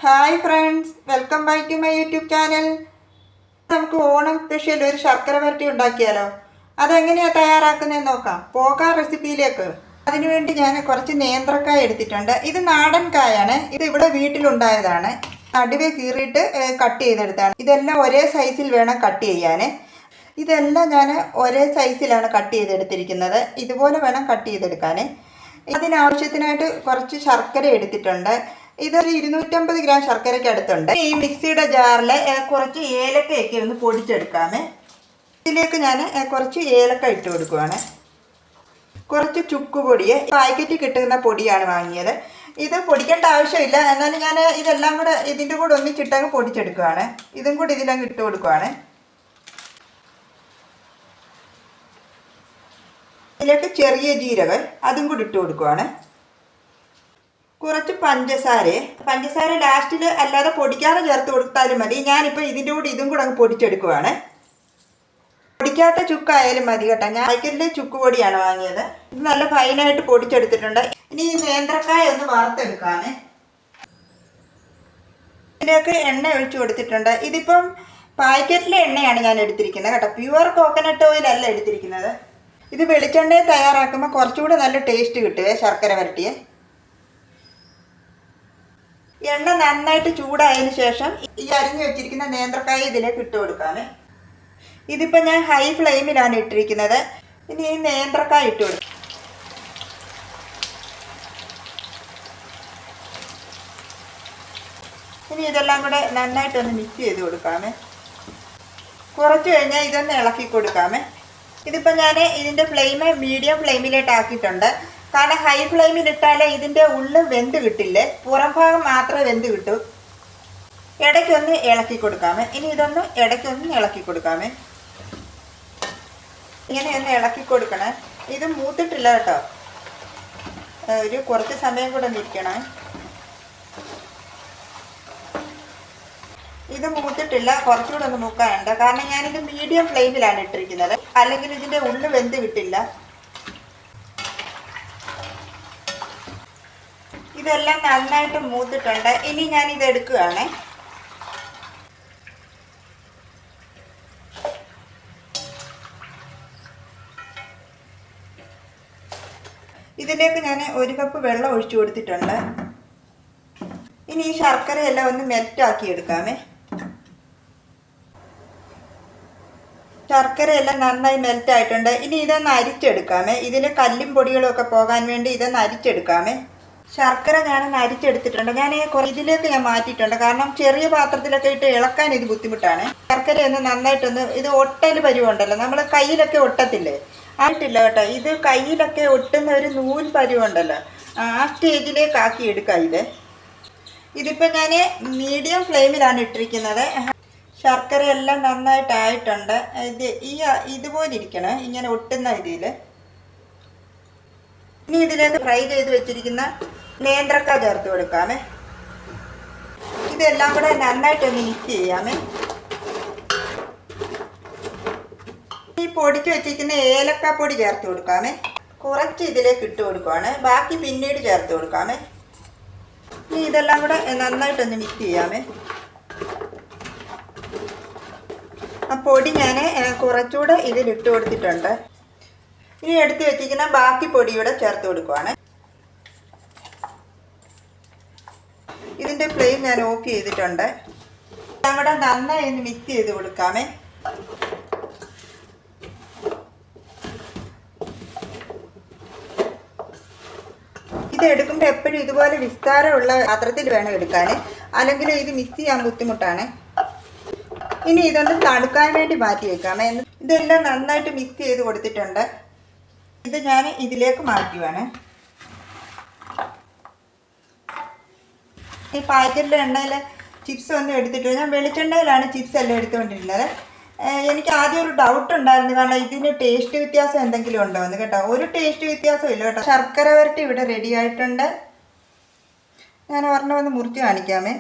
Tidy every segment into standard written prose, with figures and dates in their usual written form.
Hi friends, welcome back to my YouTube channel. നമുക്ക് Onam special ഒരു ശർക്കര വരട്ടി ഉണ്ടാക്കിയാലോ? അതെങ്ങനെയാണ് തയ്യാറാക്കുന്നതെന്ന് നോക്കാം. പോകാം റെസിപ്പിയിലേക്ക്. അതിനുവേണ്ടി ഞാൻ കുറച്ച് നേന്ത്രക്കായ എടുത്തിട്ടുണ്ട്. ഇത് നാടൻ കായാണ്. ഇത് ഇവിടെ വീട്ടിലുണ്ടായതാണ്. നടുവേ കീറിയിട്ട് കട്ട് ചെയ്തെടുത്താണ്. ഇതെല്ലാം ഒരേ സൈസിൽ വേണം കട്ട് ചെയ്യാൻ. ഇതെല്ലാം ഞാൻ ഒരേ സൈസിലാണ് കട്ട് ചെയ്തെടുത്തിരിക്കുന്നത്. ഇതുപോലെ വേണം കട്ട് ചെയ്തെടുക്കാൻ. അതിനാവശ്യത്തിനായിട്ട് കുറച്ച് ശർക്കര എടുത്തിട്ടുണ്ട്. ഇതൊരു 250 ഗ്രാം ശർക്കരയ്ക്ക് അടുത്തുണ്ട്. ഈ മിക്സിയുടെ ജാറിൽ കുറച്ച് ഏലക്കയൊക്കെ ഒന്ന് പൊടിച്ചെടുക്കാമേ. ഇതിലേക്ക് ഞാൻ കുറച്ച് ഏലക്ക ഇട്ട് കൊടുക്കുവാണ്. കുറച്ച് ചുക്കുപൊടി, പാക്കറ്റിൽ കിട്ടുന്ന പൊടിയാണ് വാങ്ങിയത്. ഇത് പൊടിക്കേണ്ട ആവശ്യമില്ല, എന്നാലും ഞാൻ ഇതെല്ലാം കൂടെ ഇതിൻ്റെ കൂടെ ഒന്നിച്ചിട്ടങ്ങ് പൊടിച്ചെടുക്കുകയാണ്. ഇതും കൂടി ഇതിലങ്ങ് ഇട്ട് കൊടുക്കുവാണ്. ഇതിലേക്ക് ചെറിയ ജീരകം അതും കൂടി ഇട്ട് കൊടുക്കുവാണ്. കുറച്ച് പഞ്ചസാര ലാസ്റ്റിൽ അല്ലാതെ പൊടിക്കാതെ ചേർത്ത് കൊടുത്താലും മതി. ഞാനിപ്പോൾ ഇതിൻ്റെ കൂടെ ഇതും കൂടെ അങ്ങ് പൊടിച്ചെടുക്കുവാണ്. പൊടിക്കാത്ത ചുക്കായാലും മതി കേട്ടോ. ഞാൻ പാക്കറ്റിൽ ചുക്ക് പൊടിയാണ് വാങ്ങിയത്. ഇത് നല്ല ഫൈനായിട്ട് പൊടിച്ചെടുത്തിട്ടുണ്ട്. ഇനി ഈ നേന്ത്രക്കായ ഒന്ന് വറുത്തെടുക്കാമേ. ഇതിലേക്ക് എണ്ണ ഒഴിച്ചു കൊടുത്തിട്ടുണ്ട്. ഇതിപ്പം പാക്കറ്റിലെ എണ്ണയാണ് ഞാൻ എടുത്തിരിക്കുന്നത് കേട്ടോ. പ്യുവർ കോക്കനട്ട് ഓയിലല്ല എടുത്തിരിക്കുന്നത്. ഇത് വെളിച്ചെണ്ണയിൽ തയ്യാറാക്കുമ്പോൾ കുറച്ചുകൂടെ നല്ല ടേസ്റ്റ് കിട്ടുവേ ശർക്കര വരട്ടിയെ. എണ്ണ നന്നായിട്ട് ചൂടായതിന് ശേഷം ഈ അരിഞ്ഞു വെച്ചിരിക്കുന്ന നേന്ത്രക്കായ ഇതിലേക്ക് ഇട്ട് കൊടുക്കാമേ. ഇതിപ്പോൾ ഞാൻ ഹൈ ഫ്ലെയിമിലാണ് ഇട്ടിരിക്കുന്നത്. ഇനി ഈ നേന്ത്രക്കായ ഇട്ട് കൊടുക്കാം. ഇനി ഇതെല്ലാം കൂടെ നന്നായിട്ടൊന്ന് മിക്സ് ചെയ്ത് കൊടുക്കാമേ. കുറച്ച് കഴിഞ്ഞാൽ ഇതൊന്ന് ഇളക്കി കൊടുക്കാമേ. ഇതിപ്പോൾ ഞാൻ ഇതിൻ്റെ ഫ്ലെയിം മീഡിയം ഫ്ലെയിമിലേട്ടാക്കിയിട്ടുണ്ട്. കാരണം ഹൈ ഫ്ലെയിമിലിട്ടാൽ ഇതിൻ്റെ ഉള്ളിൽ വെന്ത് കിട്ടില്ലേ, പുറം ഭാഗം മാത്രമേ വെന്ത് കിട്ടൂ. ഇടയ്ക്കൊന്ന് ഇളക്കി കൊടുക്കാമേ. ഇനി ഇതൊന്ന് ഇടയ്ക്കൊന്ന് ഇളക്കി കൊടുക്കാമേ. ഇങ്ങനെ ഒന്ന് ഇളക്കി കൊടുക്കണേ. ഇത് മൂത്തിട്ടില്ല കേട്ടോ. ഒരു കുറച്ച് സമയം കൂടെ നിൽക്കണേ. ഇത് മൂത്തിട്ടില്ല, കുറച്ചുകൂടെ ഒന്ന് മൂക്കാനുണ്ട്. കാരണം ഞാനിത് മീഡിയം ഫ്ലെയിമിലാണ് ഇട്ടിരിക്കുന്നത്, അല്ലെങ്കിൽ ഇതിൻ്റെ ഉള്ളിൽ വെന്ത് കിട്ടില്ല. ഇതെല്ലാം നന്നായിട്ട് മൂത്തിട്ടുണ്ട്. ഇനി ഞാനിത് എടുക്കുകയാണ്. ഇതിലേക്ക് ഞാൻ 1 കപ്പ് വെള്ളം ഒഴിച്ചു കൊടുത്തിട്ടുണ്ട്. ഇനി ഈ ശർക്കരയെല്ലാം ഒന്ന് മെൽറ്റാക്കി എടുക്കാമേ. ശർക്കരയെല്ലാം നന്നായി മെൽറ്റായിട്ടുണ്ട്. ഇനി ഇതൊന്ന് അരിച്ചെടുക്കാമേ. ഇതിൽ കല്ലും പൊടികളും ഒക്കെ പോകാൻ വേണ്ടി ഇതൊന്ന് അരിച്ചെടുക്കാമേ. ശർക്കര ഞാനൊന്ന് അരിച്ചെടുത്തിട്ടുണ്ട്. ഇതിലേക്ക് ഞാൻ മാറ്റിയിട്ടുണ്ട്. കാരണം ചെറിയ പാത്രത്തിലൊക്കെ ഇട്ട് ഇളക്കാൻ ഇത് ബുദ്ധിമുട്ടാണ്. ശർക്കരയൊന്ന് നന്നായിട്ടൊന്ന്, ഇത് ഒട്ടൽ പരുവുണ്ടല്ലോ, നമ്മൾ കയ്യിലൊക്കെ ഒട്ടത്തില്ലേ, ആയിട്ടില്ല കേട്ടോ. ഇത് കയ്യിലൊക്കെ ഒട്ടുന്ന ഒരു നൂൽ പരുവുണ്ടല്ലോ, ആ സ്റ്റേജിലേക്ക് ആക്കി എടുക്കാം. ഇതിപ്പോൾ ഞാൻ മീഡിയം ഫ്ലെയിമിലാണ് ഇട്ടിരിക്കുന്നത്. ശർക്കരയെല്ലാം നന്നായിട്ടായിട്ടുണ്ട്. ഇതുപോലെ ഇരിക്കണം, ഇങ്ങനെ ഒട്ടുന്ന ഇതിൽ. ഇനി ഇതിലേക്ക് ഫ്രൈ ചെയ്ത് വെച്ചിരിക്കുന്ന നേന്ത്രക്ക ചേർത്ത് കൊടുക്കാമേ. ഇതെല്ലാം കൂടെ നന്നായിട്ടൊന്ന് മിക്സ് ചെയ്യാമേ. ഈ പൊടിച്ച് വെച്ചിരിക്കുന്ന ഏലക്കാപ്പൊടി ചേർത്ത് കൊടുക്കാമേ. കുറച്ച് ഇതിലേക്ക് ഇട്ട് കൊടുക്കുവാണ്, ബാക്കി പിന്നീട് ചേർത്ത് കൊടുക്കാമേ. ഇനി ഇതെല്ലാം കൂടെ നന്നായിട്ടൊന്ന് മിക്സ് ചെയ്യാമേ. ആ പൊടി ഞാൻ കുറച്ചുകൂടെ ഇതിലിട്ട് കൊടുത്തിട്ടുണ്ട്. ഇനി എടുത്ത് വെച്ചിരിക്കുന്ന ബാക്കി പൊടിയൂടെ ചേർത്ത് കൊടുക്കുവാണ്. ഇതിൻ്റെ ഫ്ലെയിം ഞാൻ ഓഫ് ചെയ്തിട്ടുണ്ട്. എല്ലാം കൂടെ നന്നായി ഒന്ന് മിക്സ് ചെയ്ത് കൊടുക്കാമേ. ഇത് എടുക്കുമ്പോൾ എപ്പോഴും ഇതുപോലെ വിസ്താരമുള്ള പാത്രത്തിൽ വേണം എടുക്കാൻ, അല്ലെങ്കിൽ ഇത് മിക്സ് ചെയ്യാൻ ബുദ്ധിമുട്ടാണ്. ഇനി ഇതൊന്ന് തണുക്കാൻ വേണ്ടി മാറ്റി വെക്കാമേ. ഇതെല്ലാം നന്നായിട്ട് മിക്സ് ചെയ്ത് കൊടുത്തിട്ടുണ്ട്. ഇത് ഞാൻ ഇതിലേക്ക് മാറ്റുവാണ്. ഈ പാക്കറ്റിലെ എണ്ണയിൽ ചിപ്സ് ഒന്നും എടുത്തിട്ടില്ല. ഞാൻ വെളിച്ചെണ്ണയിലാണ് ചിപ്സ് എല്ലാം എടുത്തുകൊണ്ടിരുന്നത്. എനിക്ക് ആദ്യം ഒരു ഡൗട്ട് ഉണ്ടായിരുന്നു, കാരണം ഇതിന് ടേസ്റ്റ് വ്യത്യാസം എന്തെങ്കിലും ഉണ്ടോ എന്ന് കേട്ടോ. ഒരു ടേസ്റ്റ് വ്യത്യാസവും ഇല്ല കേട്ടോ. ശർക്കര വരട്ടി ഇവിടെ റെഡി ആയിട്ടുണ്ട്. ഞാൻ ഒരെണ്ണം മുറിച്ച് കാണിക്കാമേ.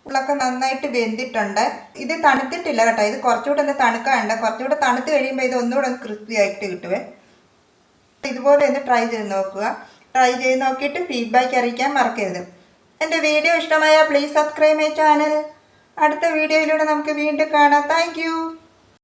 ഉള്ളൊക്കെ നന്നായിട്ട് വെന്തിട്ടുണ്ട്. ഇത് തണുത്തിട്ടില്ല കേട്ടോ. ഇത് കുറച്ചുകൂടെ ഒന്ന് തണുക്കാനുണ്ട്. കുറച്ചുകൂടെ തണുത്ത് കഴിയുമ്പോൾ ഇത് ഒന്നുകൂടെ ഒന്ന് ക്രിസ്പി ആയിട്ട് കിട്ടുവേ. ഇതുപോലെ ഒന്ന് ട്രൈ ചെയ്ത് നോക്കുക. ട്രൈ ചെയ്ത് നോക്കിയിട്ട് ഫീഡ്ബാക്ക് അറിയിക്കാൻ മറക്കരുത്. എൻ്റെ വീഡിയോ ഇഷ്ടമായാൽ പ്ലീസ് സബ്സ്ക്രൈബ് മൈ ചാനൽ. അടുത്ത വീഡിയോയിലൂടെ നമുക്ക് വീണ്ടും കാണാം. താങ്ക്